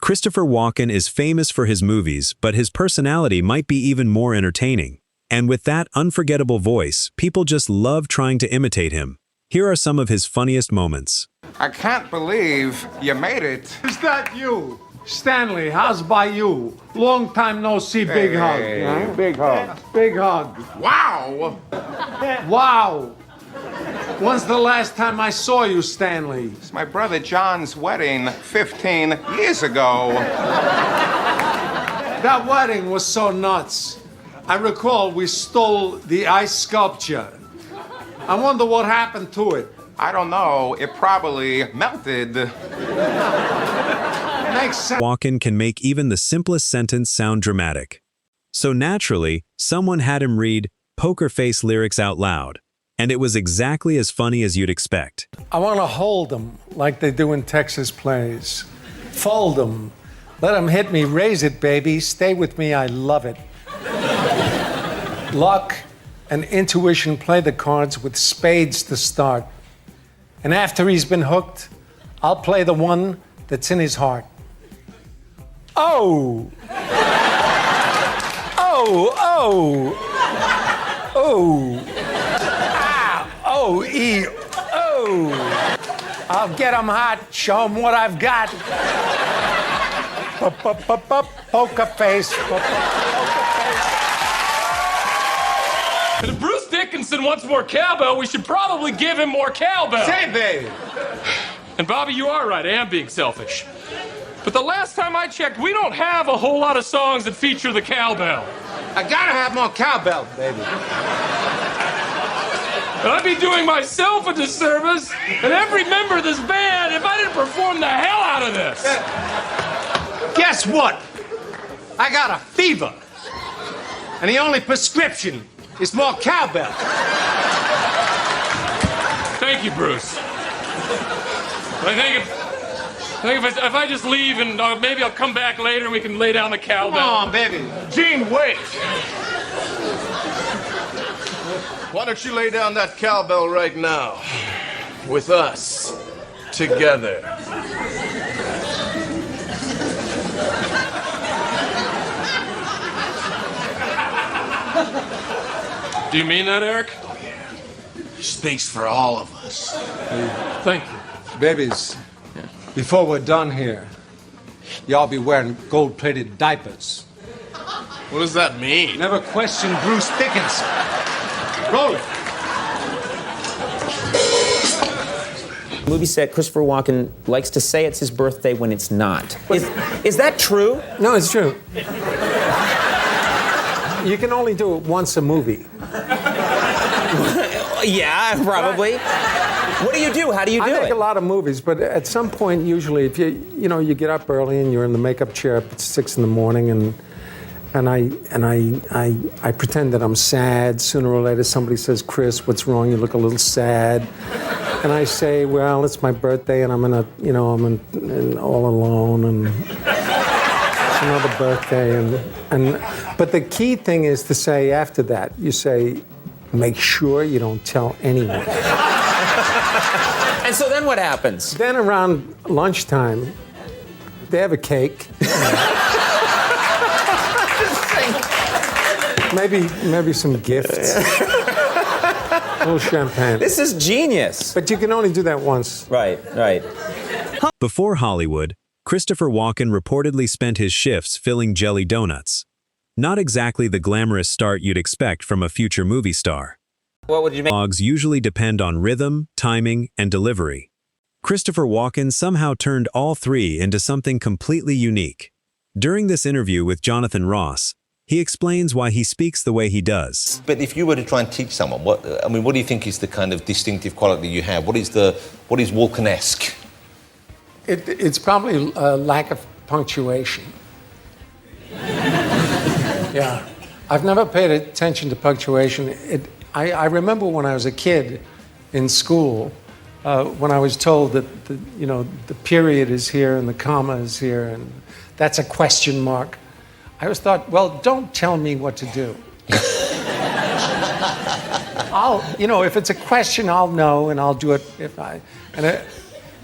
Christopher Walken is famous for his movies, but his personality might be even more entertaining. And with that unforgettable voice, people just love trying to imitate him. Here are some of his funniest moments. I can't believe you made it. Is that you? Stanley, how's by you? Long time no see, big hug. Huh? Big hug. Big hug. Wow! Wow. When's the last time I saw you, Stanley? It's my brother John's wedding 15 years ago. That wedding was so nuts. I recall we stole the ice sculpture. I wonder what happened to it. I don't know. It probably melted. Makes sense. Walken can make even the simplest sentence sound dramatic. So naturally, someone had him read Poker Face lyrics out loud. And it was exactly as funny as you'd expect. I want to hold them like they do in Texas plays. Fold them. Let them hit me. Raise it, baby. Stay with me. I love it. Luck and intuition play the cards with spades to start. And after he's been hooked, I'll play the one that's in his heart. Oh! Oh, oh! Oh! Ah! Oh, E! Oh! I'll get 'em hot, show 'em what I've got. Poker face. If Bruce Dickinson wants more cowbell, we should probably give him more cowbell. Say, baby. And Bobby, you are right. I am being selfish. But the last time I checked, we don't have a whole lot of songs that feature the cowbell. I gotta have more cowbell, baby. And I'd be doing myself a disservice and every member of this band if I didn't perform the hell out of this. Guess what? I got a fever. And the only prescription is more cowbell. Thank you, Bruce. I think if I just leave and maybe I'll come back later and we can lay down the cowbell. Come on, baby. Gene, wait. Why don't you lay down that cowbell right now? With us. Together. Do you mean that, Eric? He speaks for all of us. Thank you. Babies, before we're done here, y'all be wearing gold-plated diapers. What does that mean? Never question Bruce Dickinson. Roll it. Movie set, Christopher Walken likes to say it's his birthday when it's not. Is that true? No, it's true. You can only do it once a movie. Yeah, probably. What do you do? How do you do I it? make a lot of movies, but at some point, usually, if you get up early and you're in the makeup chair up at 6 in the morning, and I pretend that I'm sad. Sooner or later, somebody says, "Chris, what's wrong? You look a little sad." And I say, "Well, it's my birthday, and I'm in all alone, and it's another birthday." But the key thing is to say after that, you say, "Make sure you don't tell anyone." And so then what happens? Then around lunchtime, they have a cake. maybe some gifts. A little champagne. This is genius. But you can only do that once. Right. Before Hollywood, Christopher Walken reportedly spent his shifts filling jelly donuts. Not exactly the glamorous start you'd expect from a future movie star. What would you make? Dialogues usually depend on rhythm, timing, and delivery. Christopher Walken somehow turned all three into something completely unique. During this interview with Jonathan Ross, he explains why he speaks the way he does. But if you were to try and teach someone, what do you think is the kind of distinctive quality you have? What is Walken-esque? It's probably a lack of punctuation. Yeah. I've never paid attention to punctuation. I remember when I was a kid in school, when I was told that the period is here and the comma is here and that's a question mark. I always thought, well, don't tell me what to do. if it's a question, I'll know and I'll do it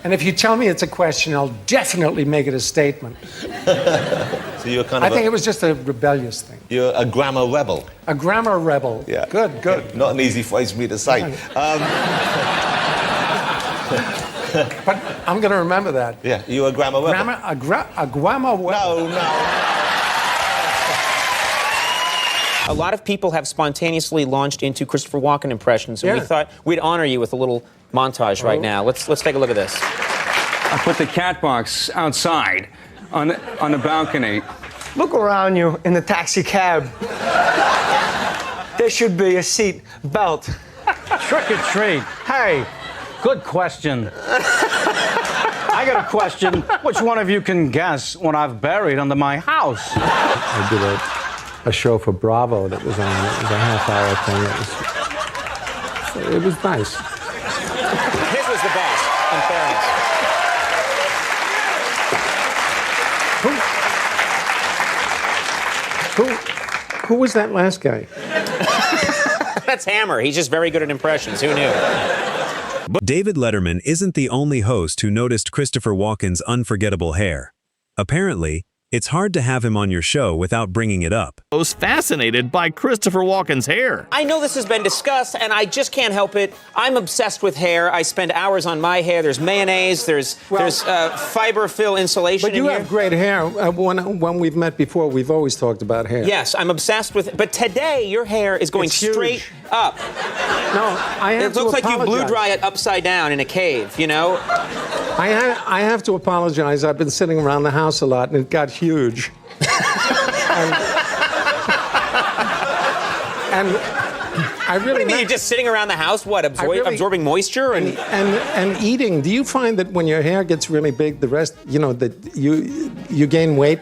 And if you tell me it's a question, I'll definitely make it a statement. So you're kind I of think it was just a rebellious thing. you're a grammar rebel. A grammar rebel. Yeah. Good, good. Not an easy phrase for me to say. But I'm going to remember that. Yeah, you're a grammar rebel. A grammar rebel. No. A lot of people have spontaneously launched into Christopher Walken impressions, and we Yeah. thought we'd honor you with a little montage right now. Let's take a look at this. I put the cat box outside on the balcony. Look around you in the taxi cab. There should be a seat belt. Trick or treat. Hey, good question. I got a question. Which one of you can guess what I've buried under my house? I did a show for Bravo that was on. It was a half-hour thing. It was nice. His was the best, in fairness. Who was that last guy? That's Hammer. He's just very good at impressions. Who knew? But David Letterman isn't the only host who noticed Christopher Walken's unforgettable hair. Apparently, it's hard to have him on your show without bringing it up. I was fascinated by Christopher Walken's hair. I know this has been discussed, and I just can't help it. I'm obsessed with hair. I spend hours on my hair. There's mayonnaise. There's fiber fill insulation But you in here. have great hair. When we've met before, we've always talked about hair. Yes, I'm obsessed with it. But today, your hair is going It's straight huge. up. No, I have It to looks like you blew apologize. dry it upside down in a cave, you know? I have to apologize. I've been sitting around the house a lot, and it got huge. and I really. What do you mean? You're just sitting around the house, what, absorbing moisture and eating. Do you find that when your hair gets really big, the rest, that you gain weight?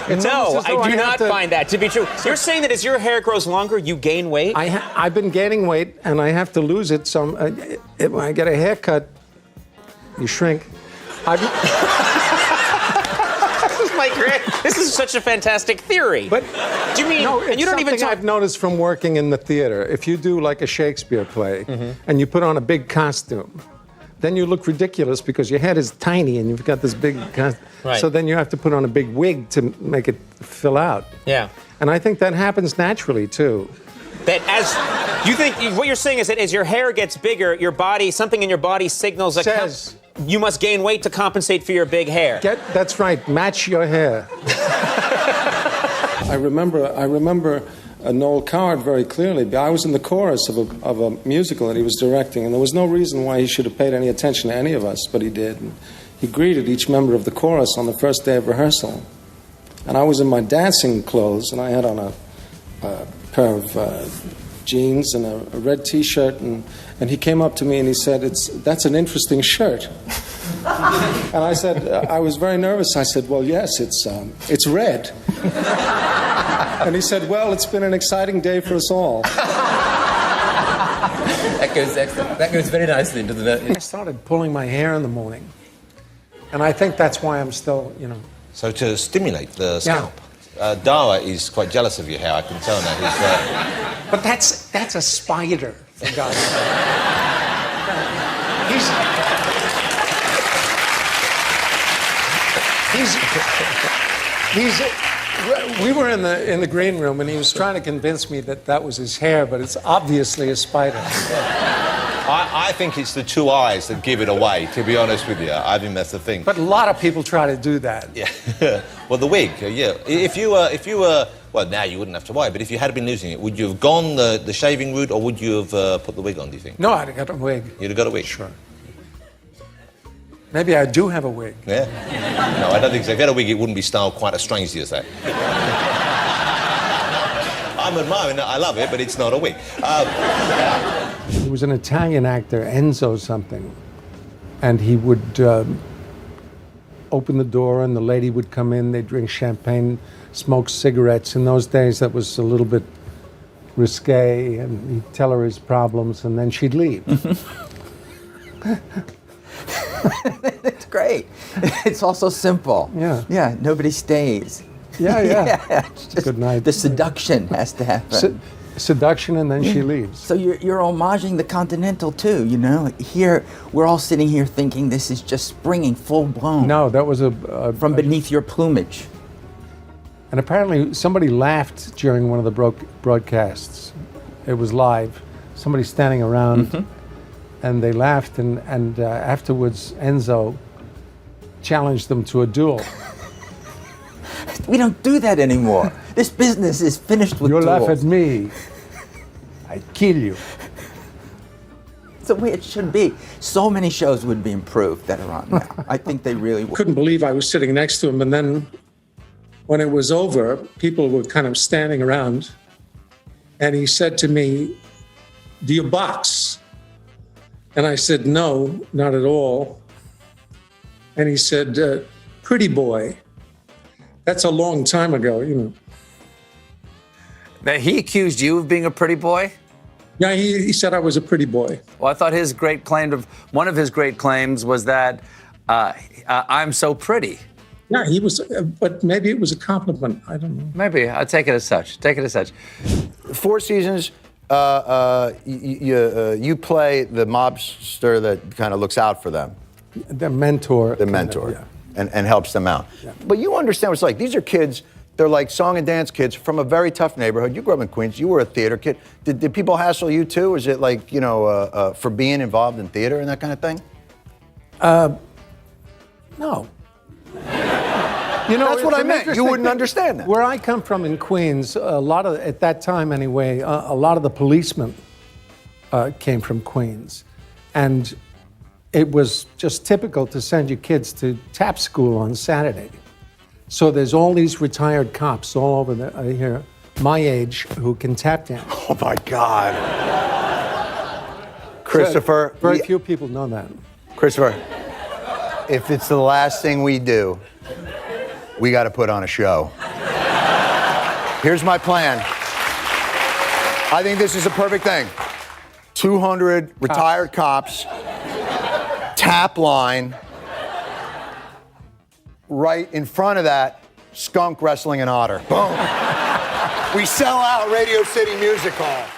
No, I do not find that to be true. You're saying that as your hair grows longer, you gain weight? I've been gaining weight, and I have to lose it. So when I get a haircut, you shrink. This is such a fantastic theory. But do you mean? No, it's and you don't even something I've noticed from working in the theater. If you do like a Shakespeare play, and you put on a big costume, then you look ridiculous because your head is tiny and you've got this big costume. Right. So then you have to put on a big wig to make it fill out. Yeah. And I think that happens naturally too. That as you think, what you're saying is that as your hair gets bigger, your body, something in your body signals that you must gain weight to compensate for your big hair. That's right. Match your hair. I remember Noel Coward very clearly. I was in the chorus of a musical that he was directing, and there was no reason why he should have paid any attention to any of us, but he did. And he greeted each member of the chorus on the first day of rehearsal. And I was in my dancing clothes, and I had on a pair of jeans and a red T-shirt, and he came up to me and he said, "That's an interesting shirt." And I said, I was very nervous. I said, "Well, yes, it's red." And he said, "Well, it's been an exciting day for us all." That goes very nicely into the. I started pulling my hair in the morning, and I think that's why I'm still, So to stimulate the scalp. Dara is quite jealous of your hair, I can tell now. But that's a spider, for God's sake. We were in the green room, and he was trying to convince me that was his hair, but it's obviously a spider. I think it's the two eyes that give it away, to be honest with you. I think that's the thing. But a lot of people try to do that. Yeah. Well, the wig, yeah. If you were, well, now you wouldn't have to worry, but if you had been losing it, would you have gone the shaving route, or would you have put the wig on, do you think? No, I'd have got a wig. You'd have got a wig? Sure. Maybe I do have a wig. Yeah? No, I don't think so. If you had a wig, it wouldn't be styled quite as strangely as that. I'm admiring it, I love it, but it's not a wig. There was an Italian actor, Enzo something, and he would open the door and the lady would come in, they'd drink champagne, smoke cigarettes. In those days, that was a little bit risque, and he'd tell her his problems, and then she'd leave. It's great. It's also simple. Yeah. Yeah, nobody stays. Yeah. It's just Good night. The seduction has to happen. seduction, and then she leaves. So you're homaging the Continental too, you know? Here, we're all sitting here thinking this is just springing full blown. No, that was from beneath your plumage. And apparently somebody laughed during one of the broadcasts. It was live. Somebody standing around, and they laughed, and afterwards Enzo challenged them to a duel. We don't do that anymore. This business is finished with You duels. laugh at me, I kill you. It's the way it should be. So many shows would be improved that are on now. I think they really would. Couldn't believe I was sitting next to him, and then when it was over, people were kind of standing around, and he said to me, "Do you box?" And I said, "No, not at all." And he said, "Pretty boy." That's a long time ago, you know. Now, he accused you of being a pretty boy? Yeah, he said I was a pretty boy. Well, I thought one of his great claims was that I'm so pretty. Yeah, he was, but maybe it was a compliment. I don't know. Maybe. I'll take it as such. Take it as such. 4 seasons, you play the mobster that kind of looks out for them. The mentor. The mentor. Yeah. And helps them out. Yeah. But you understand what it's like. These are kids, they're like song and dance kids from a very tough neighborhood. You grew up in Queens. You were a theater kid. Did people hassle you too? Is it like, you know, for being involved in theater and that kind of thing? No. You know, that's what I meant. You wouldn't understand that. Where I come from in Queens, a lot of, at that time anyway, a lot of the policemen came from Queens. And it was just typical to send your kids to tap school on Saturday. So there's all these retired cops all over here, my age, who can tap dance. Oh my God. Christopher. So very few people know that. Christopher, if it's the last thing we do, we got to put on a show. Here's my plan. I think this is a perfect thing. 200 retired cops, tap line. Right in front of that, skunk wrestling an otter. Boom. We sell out Radio City Music Hall.